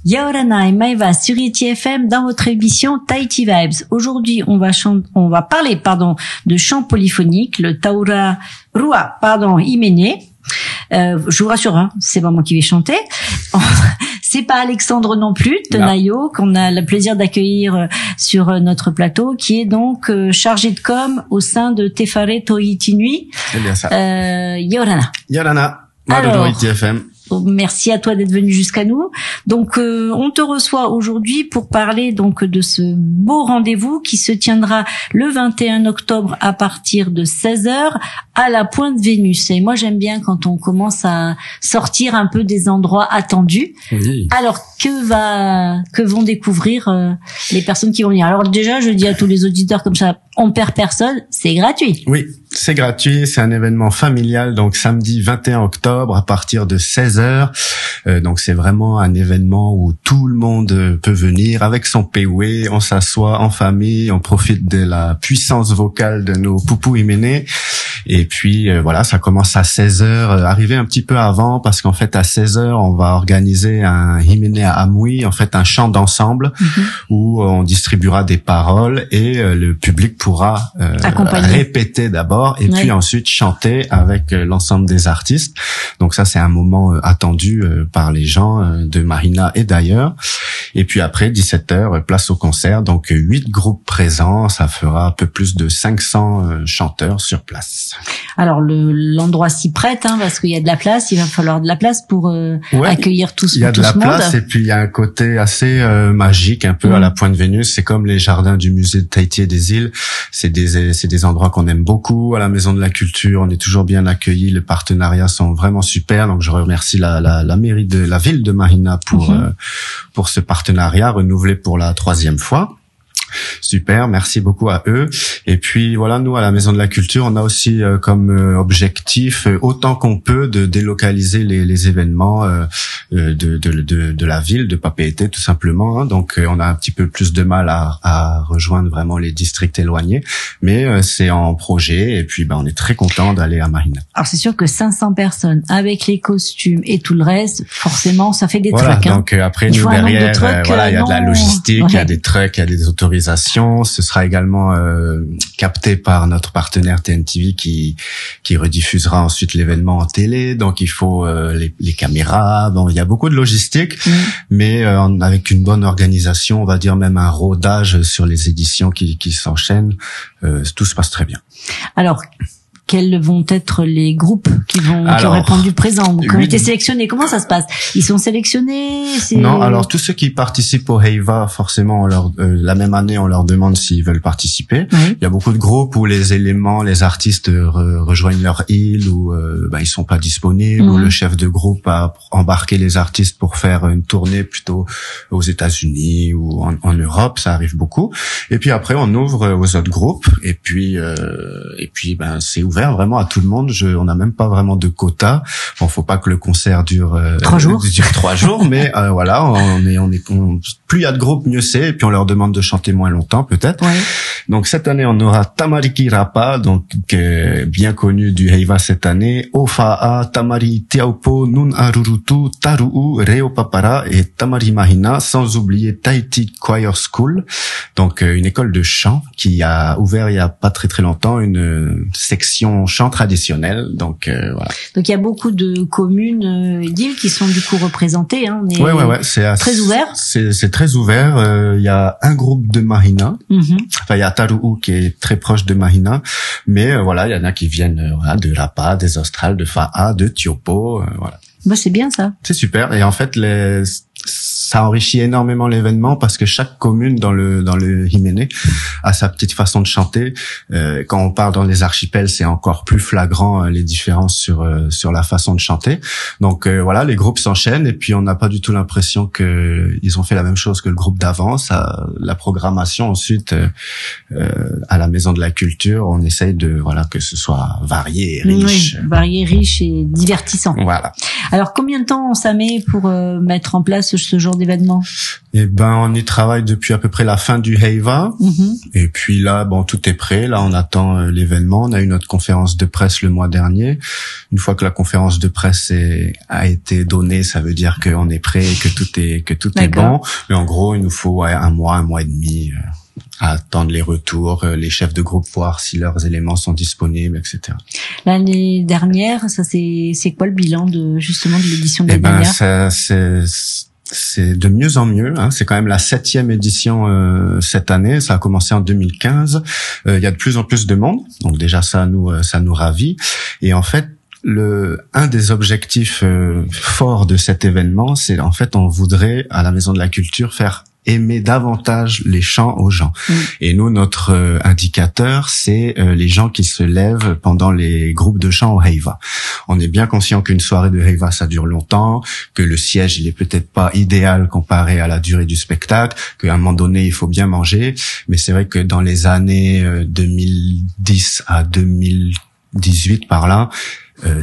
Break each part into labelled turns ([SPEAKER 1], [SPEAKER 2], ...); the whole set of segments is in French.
[SPEAKER 1] Yaorana et Maeva sur Iti FM dans votre émission Tahiti Vibes. Aujourd'hui, on va parler de chant polyphonique, le Taura Rua, Imene. Je vous rassure, c'est pas moi qui vais chanter. C'est pas Alexandre non plus, Tenayo, qu'on a le plaisir d'accueillir sur notre plateau, qui est donc chargé de com au sein de Tefare Toiti Nui.
[SPEAKER 2] C'est bien ça.
[SPEAKER 1] Yorana.
[SPEAKER 2] Alors, Iti FM.
[SPEAKER 1] Merci à toi d'être venu jusqu'à nous. Donc, on te reçoit aujourd'hui pour parler donc de ce beau rendez-vous qui se tiendra le 21 octobre à partir de 16h à la Pointe Vénus. Et moi, j'aime bien quand on commence à sortir un peu des endroits attendus.
[SPEAKER 2] Oui.
[SPEAKER 1] Alors, que vont découvrir les personnes qui vont venir? Alors déjà, je dis à tous les auditeurs comme ça, on perd personne, c'est gratuit.
[SPEAKER 2] Oui, c'est gratuit, c'est un événement familial, donc samedi 21 octobre à partir de 16h. Donc c'est vraiment un événement où tout le monde peut venir avec son pewe, on s'assoit en famille, on profite de la puissance vocale de nos poupous Imene. Et puis voilà, ça commence à 16h, arriver un petit peu avant parce qu'en fait à 16h, on va organiser un Imene à Amui, en fait un chant d'ensemble où on distribuera des paroles et le public pourra répéter d'abord et puis ensuite chanter avec l'ensemble des artistes. Donc ça c'est un moment attendu par les gens de Mahina et d'ailleurs. Et puis après 17h, place au concert. Donc 8 groupes présents, ça fera un peu plus de 500 chanteurs sur place.
[SPEAKER 1] Alors l'endroit s'y prête parce qu'il y a de la place, il va falloir de la place pour accueillir tout ce monde.
[SPEAKER 2] Il y a de la place et puis il y a un côté assez magique un peu à la Pointe Vénus, c'est comme les jardins du musée de Tahiti et des îles, c'est des endroits qu'on aime beaucoup. À la Maison de la Culture, on est toujours bien accueillis, les partenariats sont vraiment super. Donc je remercie la mairie de la ville de Mahina pour ce partenariat renouvelé pour la 3e fois. Super, merci beaucoup à eux. Et puis voilà, nous à la Maison de la Culture, on a aussi comme objectif autant qu'on peut de délocaliser les événements de la ville de Papeete tout simplement. Donc on a un petit peu plus de mal à rejoindre vraiment les districts éloignés, mais c'est en projet et puis on est très content d'aller à Mahina.
[SPEAKER 1] Alors c'est sûr que 500 personnes avec les costumes et tout le reste, forcément ça fait des trucks.
[SPEAKER 2] Donc après nous derrière, il y a de la logistique, il y a des trucks, il y a des autorisations. Ce sera également capté par notre partenaire TNTV qui rediffusera ensuite l'événement en télé. Donc il faut les caméras. Bon, il y a beaucoup de logistique, mais avec une bonne organisation, on va dire même un rodage sur les éditions qui s'enchaînent, tout se passe très bien.
[SPEAKER 1] Alors, quels vont être les groupes qui ont répondu présent, qui ont été sélectionnés? Comment ça se passe? Ils sont sélectionnés?
[SPEAKER 2] Non, alors tous ceux qui participent au Heiva, forcément, la même année, on leur demande s'ils veulent participer. Il y a beaucoup de groupes où les artistes rejoignent leur île ou ils sont pas disponibles, ou le chef de groupe a embarqué les artistes pour faire une tournée plutôt aux États-Unis ou en Europe, ça arrive beaucoup. Et puis après, on ouvre aux autres groupes et puis c'est ouvert vraiment à tout le monde. On n'a même pas vraiment de quota. Bon, faut pas que le concert dure
[SPEAKER 1] 3 jours.
[SPEAKER 2] Dure 3 jours, mais voilà, plus il y a de groupes, mieux c'est. Et puis on leur demande de chanter moins longtemps, peut-être. Donc cette année, on aura Tamariki Rapa, donc bien connu du Heiva cette année. Ofa'a, Tamari Tiaupo, Nun Arurutu, Taru'u, Reo Papara et Tamari Mahina, sans oublier Tahiti Choir School. Donc une école de chant qui a ouvert il y a pas très très longtemps une section chant traditionnel. Donc voilà.
[SPEAKER 1] Donc il y a beaucoup de communes d'îles qui sont du coup représentées.
[SPEAKER 2] C'est
[SPEAKER 1] très ouvert.
[SPEAKER 2] C'est très ouvert. Il y a un groupe de Mahina. Enfin, il y a Taru'u qui est très proche de Mahina, mais voilà, il y en a qui viennent de Rapa, des Australes, de Fa'a, de Tiopo, voilà.
[SPEAKER 1] C'est bien ça.
[SPEAKER 2] C'est super. Et en fait, ça enrichit énormément l'événement parce que chaque commune dans le Himene a sa petite façon de chanter. Quand on part dans les archipels, c'est encore plus flagrant les différences sur la façon de chanter. Donc voilà, les groupes s'enchaînent et puis on n'a pas du tout l'impression que ils ont fait la même chose que le groupe d'avant. La programmation ensuite à la Maison de la Culture, on essaye que ce soit varié et riche.
[SPEAKER 1] Oui, varié, riche et divertissant.
[SPEAKER 2] Voilà.
[SPEAKER 1] Alors combien de temps ça met pour mettre en place ce genre d'événement? d'événement?
[SPEAKER 2] Eh ben, on y travaille depuis à peu près la fin du Heiva. Et puis là, bon, tout est prêt. Là, on attend l'événement. On a eu notre conférence de presse le mois dernier. Une fois que la conférence de presse a été donnée, ça veut dire qu'on est prêt et que tout est bon. Mais en gros, il nous faut un mois et demi à attendre les retours, les chefs de groupe, voir si leurs éléments sont disponibles, etc.
[SPEAKER 1] L'année dernière, ça c'est quoi le bilan de l'édition de l'année dernière?
[SPEAKER 2] C'est de mieux en mieux. Hein. C'est quand même la 7e édition cette année. Ça a commencé en 2015. Il y a de plus en plus de monde, donc déjà ça nous ravit. Et en fait, un des objectifs forts de cet événement, c'est en fait on voudrait à la Maison de la Culture faire aimer davantage les chants aux gens. Et nous, notre indicateur, c'est les gens qui se lèvent pendant les groupes de chants au Heiva. On est bien conscient qu'une soirée de Heiva, ça dure longtemps, que le siège, il est peut-être pas idéal comparé à la durée du spectacle, qu'à un moment donné, il faut bien manger. Mais c'est vrai que dans les années 2010 à 2018, par là,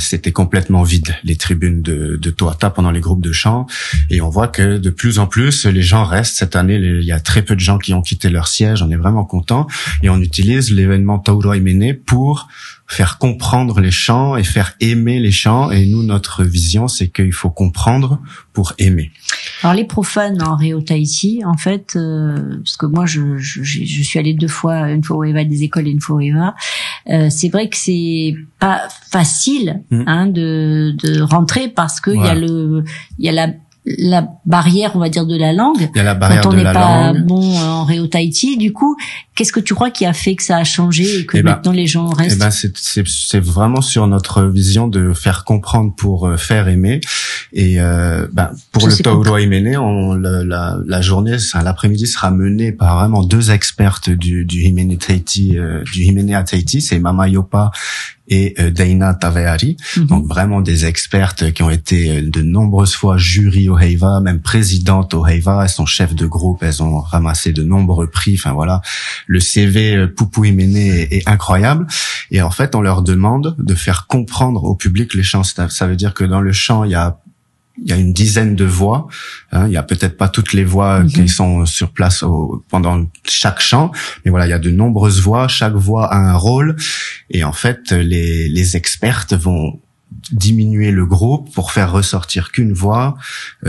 [SPEAKER 2] c'était complètement vide, les tribunes de Toata pendant les groupes de chant. Et on voit que de plus en plus, les gens restent. Cette année, il y a très peu de gens qui ont quitté leur siège. On est vraiment content. Et on utilise l'événement Tauro Imene pour faire comprendre les chants et faire aimer les chants. Et nous, notre vision, c'est qu'il faut comprendre pour aimer.
[SPEAKER 1] Alors les profanes en Réo Tahiti, en fait, parce que moi je suis allée 2 fois, une fois au Heiva des écoles et une fois au Heiva, c'est vrai que c'est pas facile de rentrer parce que il y a la barrière, on va dire, de la langue.
[SPEAKER 2] Il y a la barrière
[SPEAKER 1] quand on
[SPEAKER 2] de
[SPEAKER 1] n'est
[SPEAKER 2] la
[SPEAKER 1] pas
[SPEAKER 2] langue.
[SPEAKER 1] bon en Réo Tahiti. Du coup, qu'est-ce que tu crois qui a fait que ça a changé et que maintenant les gens restent?
[SPEAKER 2] C'est vraiment sur notre vision de faire comprendre pour faire aimer. Et pour le Tauro Imene, la journée, l'après-midi sera menée par vraiment 2 expertes du Himene Tahiti, du Himene à Tahiti, c'est Mama Yopa et Daina Taveari, donc vraiment des expertes qui ont été de nombreuses fois jury au Heiva, même présidentes au Heiva, elles sont chefs de groupe, elles ont ramassé de nombreux prix, enfin voilà, le CV Pupu Himene est incroyable. Et en fait, on leur demande de faire comprendre au public les chants. Ça veut dire que dans le chant, il y a une dizaine de voix. Il y a peut-être pas toutes les voix qui sont sur place pendant chaque chant, mais voilà, il y a de nombreuses voix. Chaque voix a un rôle, et en fait, les expertes vont diminuer le groupe pour faire ressortir qu'une voix,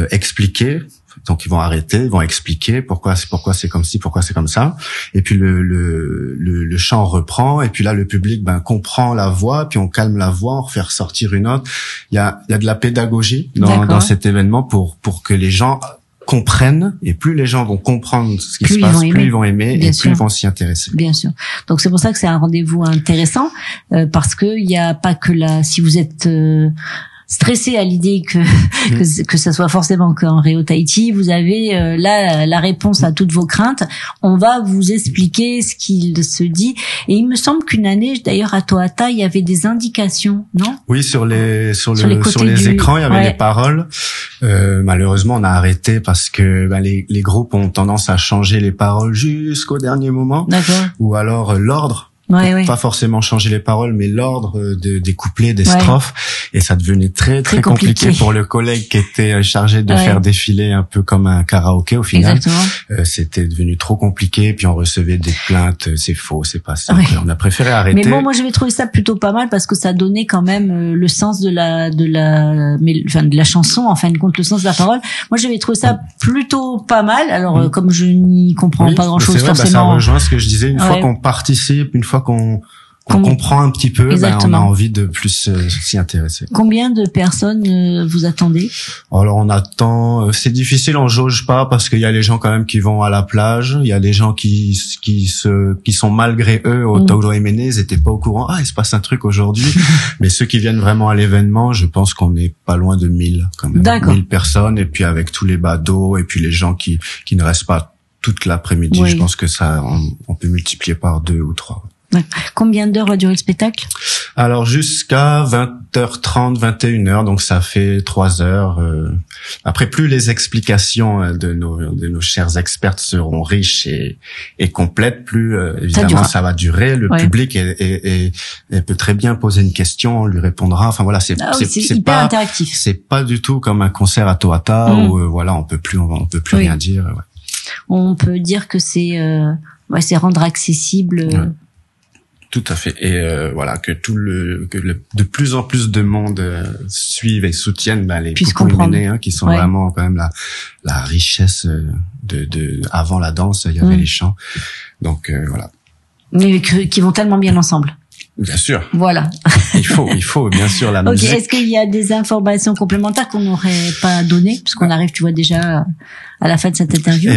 [SPEAKER 2] expliquer. Donc ils vont arrêter, ils vont expliquer pourquoi c'est comme ci, pourquoi c'est comme ça. Et puis le chant reprend, et puis là le public comprend la voix, puis on calme la voix, on refait ressortir une autre. Il y a de la pédagogie dans cet événement pour que les gens comprennent, et plus les gens vont comprendre ce qui se passe, plus ils vont aimer, et plus ils vont s'y intéresser.
[SPEAKER 1] Bien sûr. Donc c'est pour ça que c'est un rendez-vous intéressant, parce que il y a pas que si vous êtes stressé à l'idée que ça soit forcément qu'en Réo Tahiti, vous avez là la réponse à toutes vos craintes. On va vous expliquer ce qu'il se dit. Et il me semble qu'une année, d'ailleurs à Toata, il y avait des indications, non?
[SPEAKER 2] Oui, sur les écrans, il y avait les paroles. Malheureusement, on a arrêté parce que les groupes ont tendance à changer les paroles jusqu'au dernier moment.
[SPEAKER 1] D'accord.
[SPEAKER 2] Ou alors l'ordre. Pas forcément changer les paroles, mais l'ordre des couplets, des strophes, et ça devenait très compliqué pour le collègue qui était chargé de faire défiler un peu comme un karaoké au final.
[SPEAKER 1] Exactement.
[SPEAKER 2] C'était devenu trop compliqué, puis on recevait des plaintes, c'est faux, c'est pas ça. On a préféré arrêter.
[SPEAKER 1] Mais bon, moi j'avais trouvé ça plutôt pas mal parce que ça donnait quand même le sens de la chanson, en fin de compte le sens de la parole. Moi j'avais trouvé ça plutôt pas mal. Alors comme je n'y comprends pas grand-chose forcément.
[SPEAKER 2] Ça rejoint ce que je disais, une fois qu'on participe, une fois qu'on comprend un petit peu, on a envie de plus s'y intéresser.
[SPEAKER 1] Combien de personnes vous attendez?
[SPEAKER 2] Alors on attend, c'est difficile, on jauge pas parce qu'il y a les gens quand même qui vont à la plage, il y a des gens qui sont malgré eux au Tauro Imene, ils étaient pas au courant, il se passe un truc aujourd'hui, mais ceux qui viennent vraiment à l'événement, je pense qu'on est pas loin de 1000 quand même.
[SPEAKER 1] D'accord.
[SPEAKER 2] 1000 personnes, et puis avec tous les badauds et puis les gens qui ne restent pas toute l'après-midi, je pense que ça on peut multiplier par 2 ou 3.
[SPEAKER 1] Combien d'heures va durer le spectacle?
[SPEAKER 2] Alors jusqu'à 20h30, 21h, donc ça fait 3 heures. Après, plus les explications de nos chers experts seront riches et complètes, plus évidemment ça va durer. Le public peut très bien poser une question, on lui répondra. Enfin voilà, c'est
[SPEAKER 1] hyper
[SPEAKER 2] pas
[SPEAKER 1] interactif.
[SPEAKER 2] C'est pas du tout comme un concert à Toata où voilà, on peut plus rien dire. Ouais.
[SPEAKER 1] On peut dire que c'est rendre accessible.
[SPEAKER 2] Tout à fait. Et voilà, que de plus en plus de monde suivent et soutiennent les Poucous Iménés, qui sont vraiment quand même la richesse de avant la danse, il y avait les chants. Donc voilà.
[SPEAKER 1] Mais qui vont tellement bien ensemble.
[SPEAKER 2] Bien sûr.
[SPEAKER 1] Voilà.
[SPEAKER 2] Il faut bien sûr la musique.
[SPEAKER 1] Est-ce qu'il y a des informations complémentaires qu'on n'aurait pas données, puisqu'on arrive, tu vois, déjà à la fin de cette interview?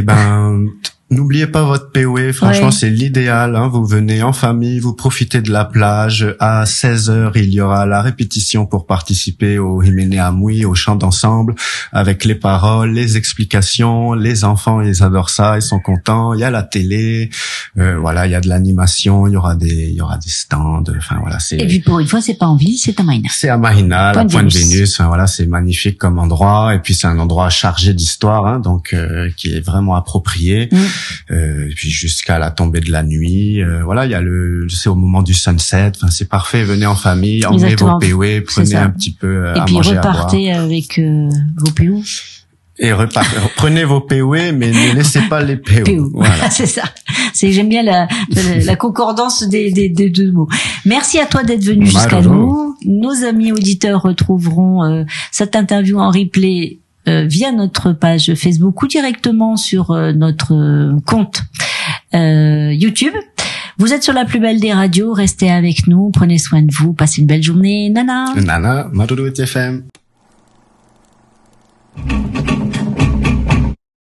[SPEAKER 2] N'oubliez pas votre POE, franchement c'est l'idéal, vous venez en famille, vous profitez de la plage. À 16h, il y aura la répétition pour participer au Himene Amui, au chant d'ensemble, avec les paroles, les explications. Les enfants, ils adorent ça, ils sont contents. Il y a la télé, voilà, il y a de l'animation, il y aura des stands, enfin voilà, c'est...
[SPEAKER 1] Et puis pour une fois, c'est pas en ville, c'est à Mahina.
[SPEAKER 2] C'est à Mahina, la Pointe Vénus, enfin voilà, c'est magnifique comme endroit, et puis c'est un endroit chargé d'histoire, donc qui est vraiment approprié. Et puis jusqu'à la tombée de la nuit, voilà, il y a c'est au moment du sunset, enfin c'est parfait, venez en famille, emmenez vos POE, prenez un petit peu à manger, à boire. Et puis repartez
[SPEAKER 1] avec vos POE.
[SPEAKER 2] Et prenez vos POE, mais ne laissez pas les PO.
[SPEAKER 1] Voilà, c'est ça. J'aime bien la concordance des deux mots. Merci à toi d'être venu jusqu'à nous. Nos amis auditeurs retrouveront cette interview en replay via notre page Facebook ou directement sur notre compte YouTube. Vous êtes sur la plus belle des radios, restez avec nous, prenez soin de vous, passez une belle journée. Nana.
[SPEAKER 2] Nana, Maduro TFM.